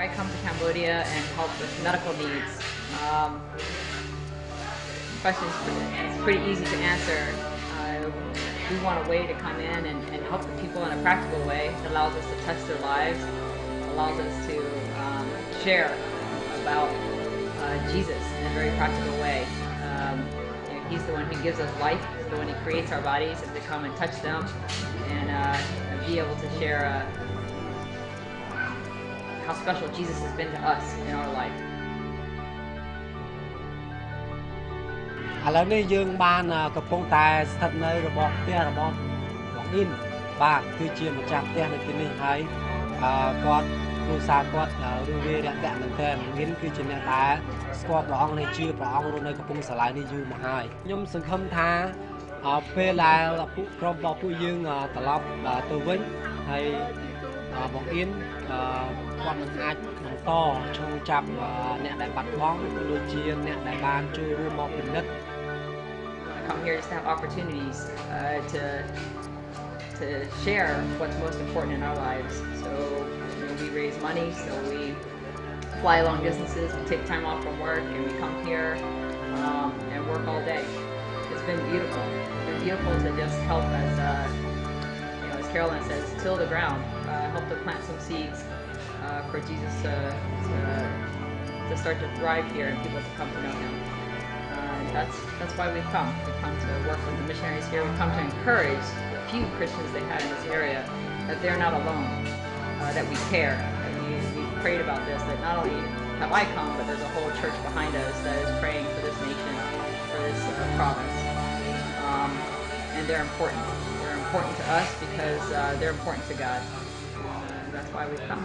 why come to Cambodia and help with medical needs? Question is pretty easy to answer. We want a way to come in and help the people in a practical way that allows us to touch their lives, allows us to share about Jesus in a very practical way. He's the one who gives us life, he's the one who creates our bodies, and to come and touch them and be able to share how special Jesus has been to us in our life. ឥឡូវនេះយើងបានកំពុងតែស្ថិតនៅរបស់ផ្ទះរបស់បងអ៊ីនបាទគឺជាម្ចាស់ផ្ទះនៅទីនេះហើយគាត់គ្រួសារគាត់រស់វារាក់ទាក់មែនទែនអ៊ីនគឺជាអ្នកដែលស្គាល់ព្រះអង្គនេះជាព្រះអង្គរស់នៅកំពង់សាឡាយនេះយូរមកហើយខ្ញុំសង្ឃឹមថាពេលដែលពួកក្រុមរបស់ពួកយើងត្រឡប់ទៅវិញហើយបងអ៊ីនគាត់នឹងអាចបន្តឈ្មោះចាប់អ្នកដែលបាត់បង់ដូចជាអ្នកដែលបានចូលរួមមកពិនិត្យ Come here just to have opportunities to share what's most important in our lives. So we raise money, so we fly long distances, we take time off from work, and we come here and work all day. It's been beautiful. It's been beautiful to just help as Carolyn says, till the ground, help to plant some seeds for Jesus to start to thrive here and people to come to know Him. That's why we've come. We've come to work with the missionaries here. We've come to encourage the few Christians they have in this area that they're not alone, that we care. And we've prayed about this, that not only have I come, but there's a whole church behind us that is praying for this nation, for this province. And they're important. They're important to us because they're important to God. That's why we've come.